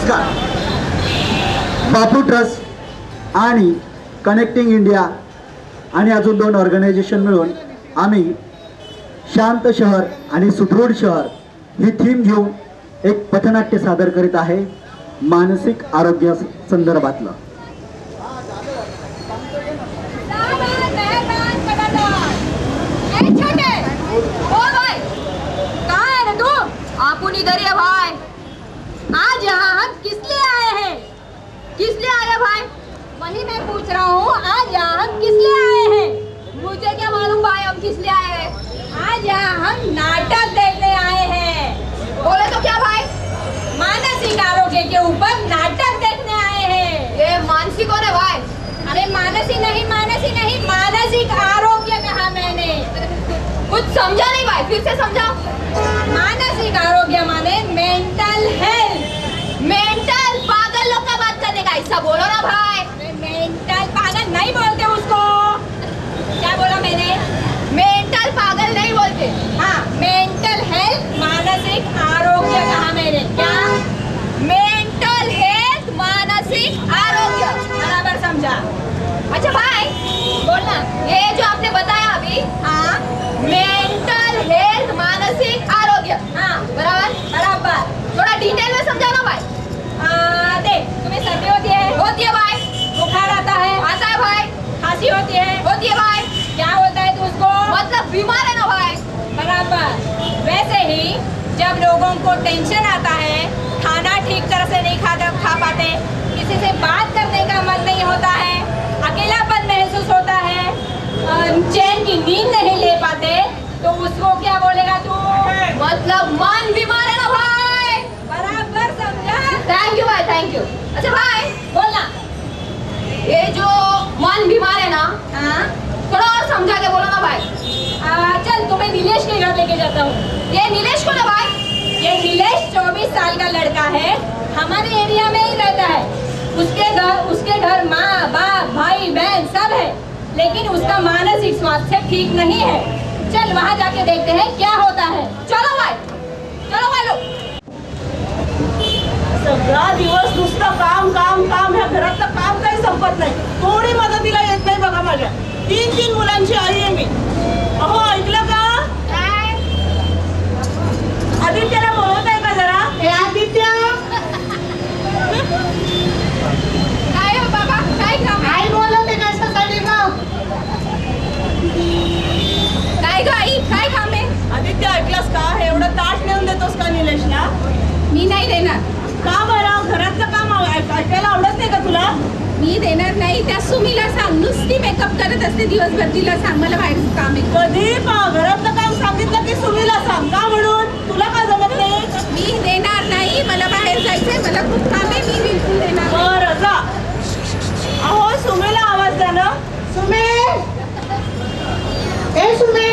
नमस्कार. बापू ट्रस्ट आणि connecting India आणि अजून 2 ऑर्गनायझेशन मिळून आम्ही शांत शहर आणि सुदृढ शहर ही थीम घेऊन एक पथनाट्य सादर करीत आहे मानसिक आरोग्या संदर्भातलं. आप इधर ही है भाई. आज यहाँ हम किस लिए आए हैं? किस लिए आए भाई? वही मैं पूछ रहा हूँ. आज यहाँ हम किस लिए आए हैं? मुझे क्या मालूम भाई हम किस लिए आए हैं. आज यहाँ हम नाटक देखने आए हैं. बोले तो क्या भाई? मानसिक आरोग्य के ऊपर नाटक देखने आए हैं. ये मानसिक हो ना भाई? अरे मानसिक नहीं मानसिक आरोग्य कहा मैंने. कुछ समझा नहीं भाई, फिर से समझाओ. मानसिक आरोग्य माने मेंटल हेल्थ. मेंटल पागल लोग का बात करने का ऐसा बोलो ना भाई. मेंटल पागल नहीं बोलते उसको. क्या बोला मैंने? मेंटल पागल नहीं बोलते. हाँ, मेंटल हेल्थ मानसिक आरोग्य कहा मैंने. क्या? मेंटल हेल्थ मानसिक आरोग्य बराबर समझा. अच्छा भाई बोलना, ये जो आपने बताया अभी, हाँ मेंटल हेल्थ मानसिक आरोग्य, हाँ बराबर. थोड़ा डिटेल में समझाना भाई. देख, तुम्हें सर्दी होती है भाई. बुखार आता है भाई. खांसी होती है भाई. क्या होता है तो उसको मतलब बीमार है ना भाई. बराबर. वैसे ही जब लोगों को टेंशन आता है, खाना ठीक तरह से नहीं खा पाते, किसी से बात करने का मन नहीं होता है, अकेलापन महसूस होता है, चैन की नींद नहीं ले पाते, तो उसको क्या बोलेगा तू? मतलब मन बीमार है ना भाई. बराबर समझा. थैंक यू भाई, थैंक यू. अच्छा भाई बोलना, ये जो मन बीमार है ना, थोड़ा और समझा के बोलो ना भाई. चल तुम्हें नीलेश के घर लेके जाता हूँ. ये नीलेश कौन है भाई? ये नीलेश 24 साल का लड़का है. हमारे एरिया में ही रहता है. उसके घर माँ बाप भाई बहन सब है, लेकिन उसका मानसिक स्वास्थ्य ठीक नहीं है. चल वहाँ जाके देखते हैं क्या होता है. चलो भाई लोग. सगळा दिवस नुसतं काम ह्या घरातलं काम काही संपत नाही. थोडी मदतीला येत नाही बघा. माझ्या 3 मुलांची आई आहे मी. अहो ऐकलं का? आदित्यला बोलवत आहे का जरा? हे आदित्य काय हो बाबा, काय काम आहे? आई बोलवते कशासाठी मग? काय ग आई, काय काम आहे? आदित्य ऐकलंस का? हे एवढं ताट नेऊन देतोस का निलेशला? मी नाही देणार. का बरं? घरातलं काम ऐकायला आवडत नाही का तुला? मी देणार नाही. त्या सुमीला सांग, नुसती मेकअप करत असते दिवसभर. तिला सांग मला बाहेरचं काम आहे. कधी घरातलं काम सांगितलं की सुमीला सांग. का म्हणून? तुला का जमत नाही? मी देणार नाही. मला बाहेर जायचंय, मला खूप काम आहे. मी बिलकुल देणार नाही. बरं जा. अहो सुमीला आवाज द्या ना. सुमे, ए सुमे.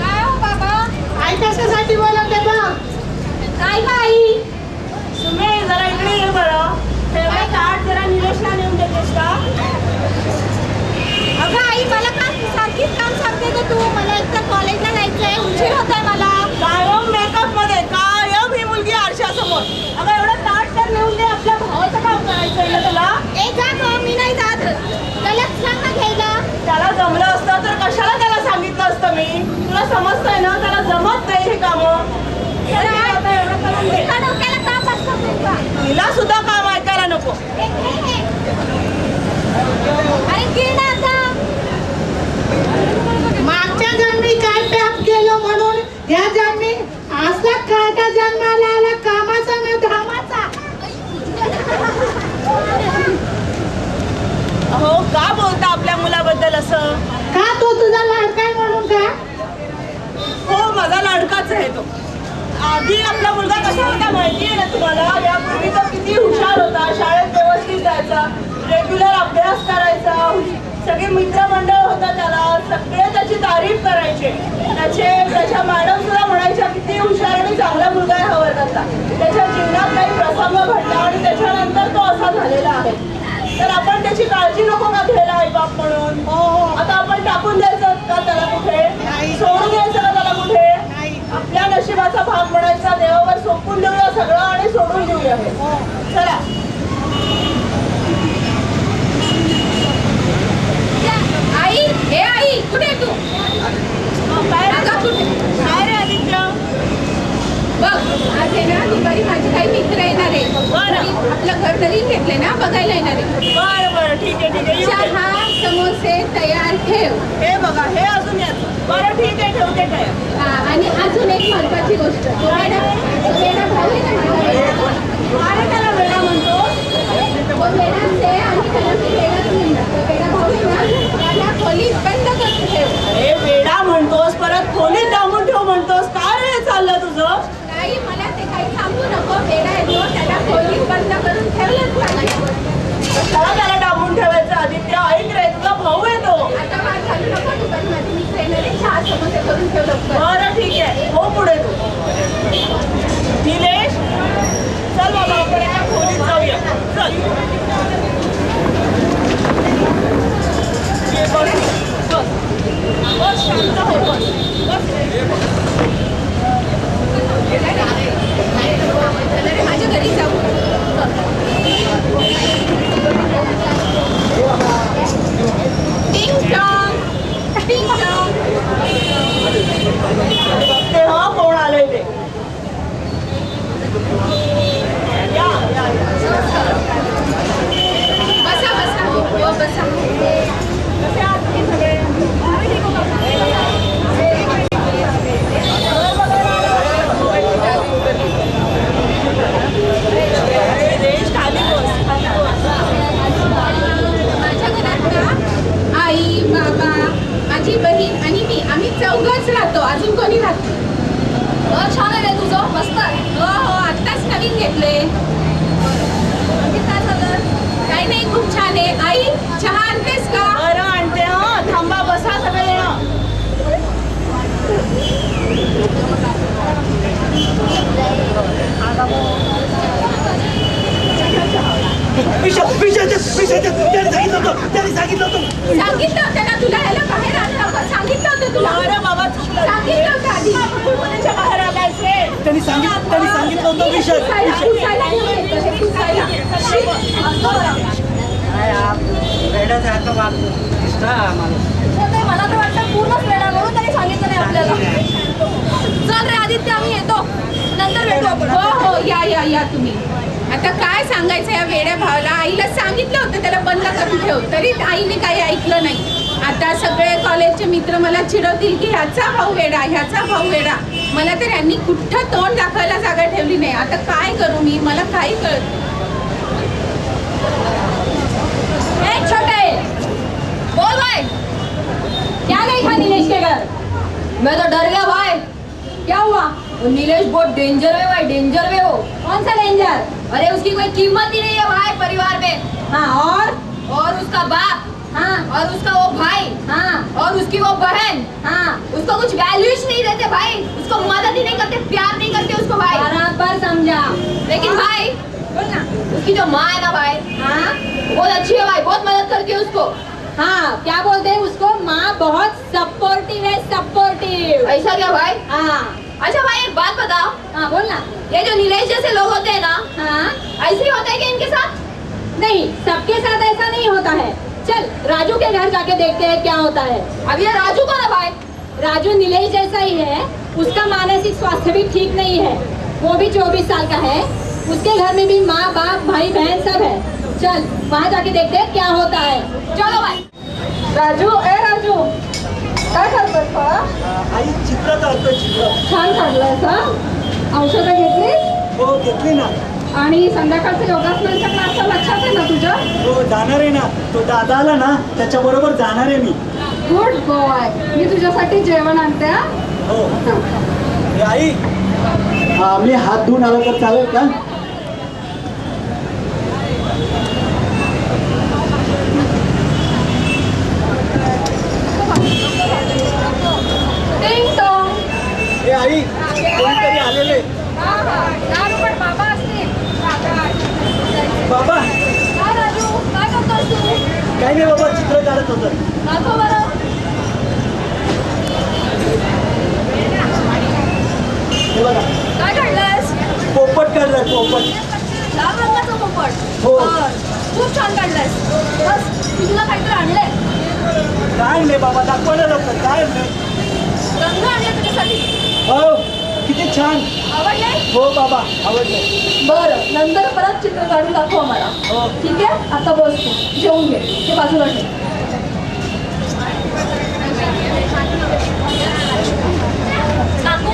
काय हो बाबा? आई कशासाठी बोलवते बा? काय ग आई? सुमे जरा इकडे ये बरं. तेवढा ताट जरा निलेशला नेऊन देतेस का? अगं आई, मला का सारखीच काम सांगते ग तू. मला एकतर कॉलेजला जायचंय, उशीर होतोय मला. कायम मेकअप मध्ये, कायम ही मुलगी आरशासमोर. अगं एवढं ताट तर नेऊन दे. आपल्या भावाचं काम करायचंय ना तुला. ए जा गं, मी नाही जात. त्याला सांग ना घ्यायला. त्याला जमलं असतं तर कशाला त्याला सांगितलं असतं मी. तुला समजतंय ना, त्याला जमत नाही हे कामं. एका डोक्याला काम असतं तुझं. तिला सुद्धा काम ऐकायला नको. अरे गिळ ना आता. मागच्या जन्मी काय पाप केलं म्हणून या जन्मी असला काटा जन्माला आला, कामाचा न धामाचा. अहो का बोलता आपल्या मुलाबद्दल असं? का तो तुझा लाडका म्हणून का? हो माझा लाडकाच आहे तो. आधी आपला मुलगा कसा होता माहिती आहे ना तुम्हाला? यापूर्वी तो किती हुशार होता. शाळेत व्यवस्थित जायचा, रेग्युलर अभ्यास करायचा, सगळे मित्रमंडळ होता त्याला. सगळे त्याची तारीफ करायचे. त्याच्या मॅडम सुद्धा म्हणायच्या किती हुशार आणि चांगला मुलगा आहे हा वर्गातला. त्याच्या जीवनात काही प्रसंग घडला आणि त्याच्यानंतर तो असा झालेला आहे. तर आपण त्याची काळजी नको का घ्यायला आई बाप म्हणून? आता आपण टाकून द्यायचं का त्याला कुठे? सोडून द्यायचं का त्याला कुठे? आपल्या नशिबाचा भाग म्हणायचा, देवावर सोपून देऊया सगळं आणि सोडून देऊया हे. चला. आई, हे आई, कुठे आहे तू? काय अगं, कुठे? रे आदित्य? बघ, आज आहे ना दुपारी माझे काही मित्र येणार आहे. बरं. आपलं घर तरी घेतलंय ना, बघायला येणार आहे. बरं ठीक आहे येऊ दे. चहा समोसे तयार ठेव. हे बघा हे अजून याचं. बरं ठीक आहे ठेवते काय. हा, आणि अजून एक महत्वाची गोष्ट, तो वेडा भाऊ आहे ना माझा, अरे त्याला वेळा म्हणतो. तो वेडाच आहे आणि त्याला मी वेडाच म्हणणार. तो वेडा भाऊ आहे ना, त्याला खोलीत बंद करून ठेव. अरे वेडा म्हणतोस परत खोलीत डांबून ठेव म्हणतोस. काय रे चाललं तुझं? नाही, मला ते काही सांगू नको. वेडा आहे तो, त्याला खोलीत बंद करून ठेवलंच पाहिजे. कशाला त्याला डांबून ठेवायचं आदित्य? ऐक रे तुझा भाऊ आहे तो. आता वाद घालू नको. दुपारी माझी मित्र येणार आहे. चहा समोसे करून ठेव लवकर. बरं ठीक आहे हो पुढे तू. निलेश चल बाबा आपण एका खोलीत जाऊया. चल ये बस बस बस शांत हो बस बस. चला रे, माझ्या घरी जाऊ. टिंग टॉंग, टिंग टॉंग. ते हा कोण आलंय ते. या या बसा बसा, हो बसा. कसे आहात तुम्ही सगळे? निलेश खाली बस खाली बस. माझ्या घरात ना आई, बाबा, माझी बहीण आणि मी, आम्ही चौघच राहतो. अजून कोणी राहतो? छान आहे रे तुझं, मस्त आहे. हो हो, आत्ताच नवीन घेतले. काय झालं? काही नाही, खूप छान आहे. आई, चहा आणतेस का? बरं आणते हा. थांबा बसा सगळे जण. सांगितलं होतं ना तुला, याला बाहेर आणू नको. सांगितलं होतं तुला. बरं बाबा चुकलं. सांगितलं होतं आधी. कुणाच्या बाहेर आलायचे? त्यांनी सांगितलं होतं विषय. पुसायला घेऊन येतो, हे पुसायला. मला तर वाटतं पूर्णच वेळा म्हणून त्यांनी सांगितलं नाही आपल्याला. चल रे आदित्य, आम्ही येतो. नंतर भेटू आपण. हो हो, या तुम्ही. आता काय सांगायचं या वेड्या भावाला? आईला सांगितलं होतं त्याला बंद करून ठेव, तरी आईने काही ऐकलं नाही. आता सगळे कॉलेजचे मित्र मला चिडवतील की ह्याचा भाऊ वेडा, ह्याचा भाऊ वेडा. मला तर यांनी कुठं तोंड दाखवायला जागा ठेवली नाही. आता काय करू मी? मला काही कळत. छोटे बोल भाई, क्या नहीं था नीलेश के घर? मैं तो डर गया भाई. क्या हुआ? वो नीलेश बहुत डेंजर है भाई, डेंजर है वो. कौन सा डेंजर? अरे उसकी कोई कीमत ही नहीं है भाई परिवार में. हाँ, और उसका बाप. हाँ, और उसका वो भाई. हाँ, और उसकी वो बहन. हाँ, उसको कुछ वैल्यू नहीं देते भाई. उसको मदद ही नहीं करते, प्यार नहीं करते उसको भाई. बराबर समझा. लेकिन भाई बोल ना, उसकी जो माँ है ना भाई, हाँ, बहुत अच्छी है भाई, बहुत मदद करती है उसको. हाँ, क्या बोलते हैं उसको? माँ बहुत सपोर्टिव है, सपोर्टिव. ऐसा क्या भाई? हाँ. अच्छा भाई एक बात बताओ. हाँ बोल ना. ये जो नीलेश जैसे लोग होते हैं ना, हाँ, ऐसे ही होता है कि इनके साथ? नहीं, सबके साथ ऐसा नहीं होता है. चल राजू के घर जाके देखते हैं क्या होता है. अब ये राजू कौन है भाई? राजू नीलेश जैसा ही है. उसका मानसिक स्वास्थ्य भी ठीक नहीं है. वो भी 24 साल का है. उसके घर में भी माँ बाप भाई बहन सब है. चल वहाँ जाके देखते हैं क्या होता है. चलो भाई. राजू, ए राजू, काय करतोस फळा? आई चित्र काढतोय चित्र. छान काढलंय का? औषधं घेतली हो घेतली ना. आणि संध्याकाळचं योगासनांच्या क्लासचं लक्षात आहे ना तुझ्या? हो जाणार आहे ना. तो दादा आला ना त्याच्याबरोबर जाणार आहे मी. Good boy. मी तुझ्यासाठी जेवण आणते. हा? हो ए, आई मी हात धुवून आलो तर चालेल का? टिंग टॉंग. ए आई कोणीतरी आलेले. पण बाबा असतील. बाबा काय राजू, काय करतोस तू? काही नाही बाबा चित्र काढत होतं. दाखव बरं. हे बघा काय काढलंस? पोपट. लाल रंगाचा पोपट. हो. बरं. खूप छान काढलायस. बस मी तुला काहीतरी आणलंय. काय आणले बाबा, दाखवा ना लवकर. काय आणले? रंग आणले तुझ्यासाठी. हो, किती छान. आवडले? हो बाबा, आवडले. बरं, नंतर परत चित्र काढून दाखव मला. हो. ठीक आहे, आता बस तू जेवून घे. ते बाजूला ठेव. काकू,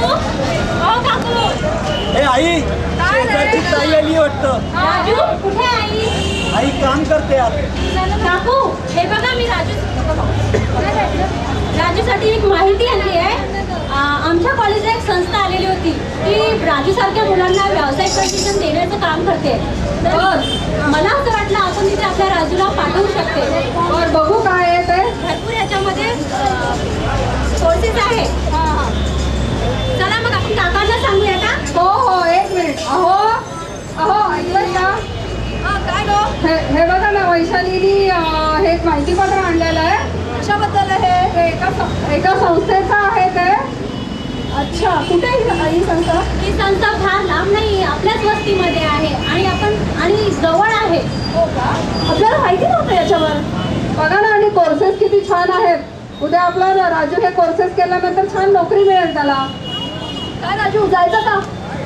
हो काकू. ए आई, काय रे? शेजारची ताई आली वाटतं. राजू कुठे आई? आई काम करते आज. काकू हे बघा मी राजूसाठी एक माहिती आणली आहे. आमच्या कॉलेजला एक संस्था आलेली होती. ती राजूसारख्या मुलांना व्यावसायिक प्रशिक्षण देण्याचं काम करते. तर मला असं वाटलं आपण तिथे आपल्या राजूला पाठवू शकते. बरं, बघू काय आहे ते. भरपूर याच्यामध्ये कोर्सेस आहे. चला मग आपण काकांना सांगूया का? हो हो, एक मिनिट. अहो अहो, ऐकलंय का? काय गो? हे बघा ना, वैशालीनी हे एक माहितीपत्र आणलेलं आहे. कशाबद्दल आहे? ते एका संस्थेचं आहे ते. अच्छा, कुठे ही संस्था? ही संस्था फार लांब नाही, आपल्याच वस्तीमध्ये आहे आणि जवळ आहे. हो का? आपल्याला माहिती नव्हतं याच्यावर. बघा ना, आणि कोर्सेस किती छान आहेत. उद्या आपला राजू हे कोर्सेस केल्यानंतर छान नोकरी मिळेल त्याला. काय राजू, जायचं का?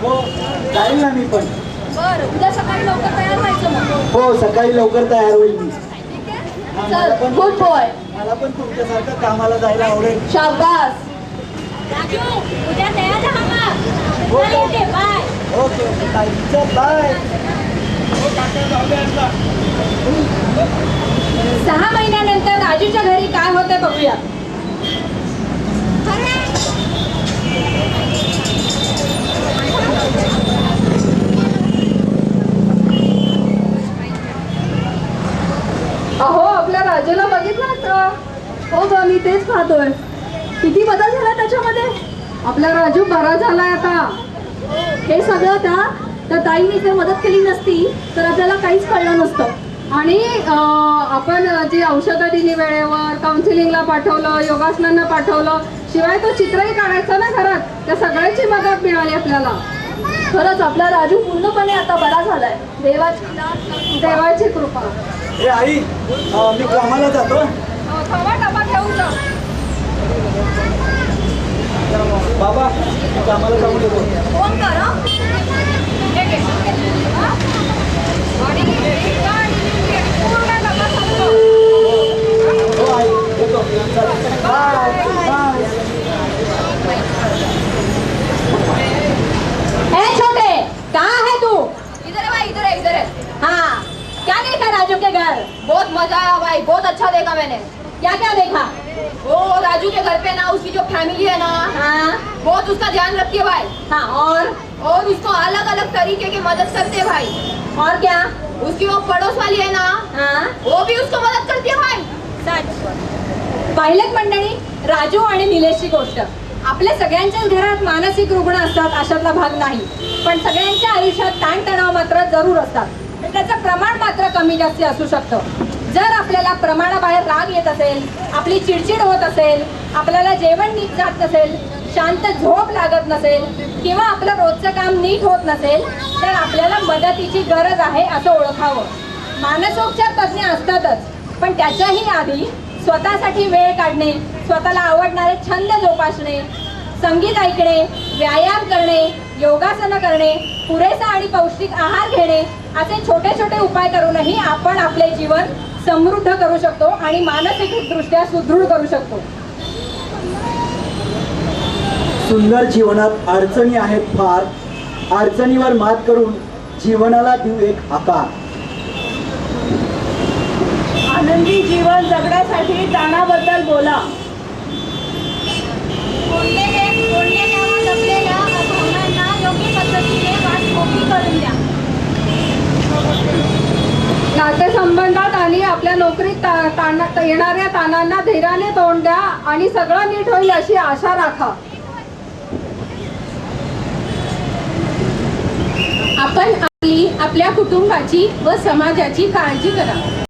हो, जाईल ना मी पण. बरं, उद्या सकाळी लवकर तयार व्हायचं मग. हो, सकाळी लवकर तयार होईल मी. ठीक आहे? हा, चल, मला पण- गुड बॉय. मला पण तुमच्यासारखं कामाला जायला आवडेल. शाबास. राजू, उद्या तयार राहा मग. हो, चल, हो. येते, बाय. ओके ओके ताई, चल बाय. 6 महिन्यानंतर राजूच्या घरी काय होते बघूया. अहो, आपल्या राजूला बघितलं का? हो ग, मी तेच पाहतोय. किती बदल झाला त्याच्यामध्ये. आपला राजू बरा झालाय आता. हे सगळं त्या ताईने जर मदत केली नसती तर आपल्याला काहीच कळलं नसतं. आणि आपण जी औषधं दिली वेळेवर, काउन्सिलिंगला पाठवलं, योगासनांना पाठवलं, शिवाय तो चित्रही काढायचा ना घरात, त्या सगळ्याची मदत मिळाली आपल्याला. खरंच आपला राजू पूर्णपणे आता बरा झालाय. देवाची कृपा. ए आई, मी कामाला जातो. थवा डबा घेऊन जा. बाबा, मी कामाला जाऊन येतो. फोन कर हं. हे घे. आणि एकदा पूर्ण डबा संपतो. हो आई, येतो. चल. Bye bye. ए छोटे, कहाँ है तू? इधर है भाई, इधर है, इधर है. हाँ, क्या देखा राजू के घर? बहुत मजा आया भाई, बहुत अच्छा देखा मैंने. क्या क्या देखा? वो राजू के घर पे ना उसकी जो फैमिली है ना, हाँ, बहुत उसका ध्यान रखती है भाई. हाँ, और उसको अलग अलग तरीके की मदद करते हैं भाई. और क्या? उसकी वो पड़ोस वाली है ना, हाँ, वो भी उसको मदद करती है भाई. सच. पाहिलेत मंडळी, राजू आणि निलेशची गोष्ट. आपल्या सगळ्यांच्याच घरात मानसिक रुग्ण असतात, अशातला भाग नाही. पण सगळ्यांच्या आयुष्यात ताणतणाव मात्र जरूर असतात. पण त्याचं प्रमाण मात्र कमी जास्त असू शकतं. जर आपल्याला प्रमाणाबाहेर राग येत असेल, आपली चिडचिड होत असेल, आपल्याला जेवण नीट जात नसेल, शांत झोप लागत नसेल किंवा आपलं रोजचं काम नीट होत नसेल, तर आपल्याला मदतीची गरज आहे असं ओळखावं. मानसोपचार तज्ज्ञ असतातच, पण त्याच्याही आधी स्वतःसाठी वेळ काढणे, स्वतःला आवडणारे छंद जोपासणे, संगीत ऐकणे, व्यायाम करणे, योगासनं करणे, पुरेसा आणि पौष्टिक आहार घेणे असे छोटे छोटे उपाय करूनही आपण आपले जीवन समृद्ध करू शकतो आणि मानसिकदृष्ट्या सुदृढ करू शकतो. सुंदर जीवनात अडचणी आहेत फार. अडचणीवर मात करून जीवनाला देऊ एक आकार. आनंदी जीवन जगण्यासाठी ताणाबद्दल बोला. भावनांना योग्य पद्धतीने वाटपोटी करून द्या. नातेसंबंधात आणि आपल्या नोकरीत येणाऱ्या ताणांना धीराने तोंड द्या आणि सगळं नीट होईल अशी आशा राखा. आपण आपल्या कुटुंबाची व समाजाची काळजी करा.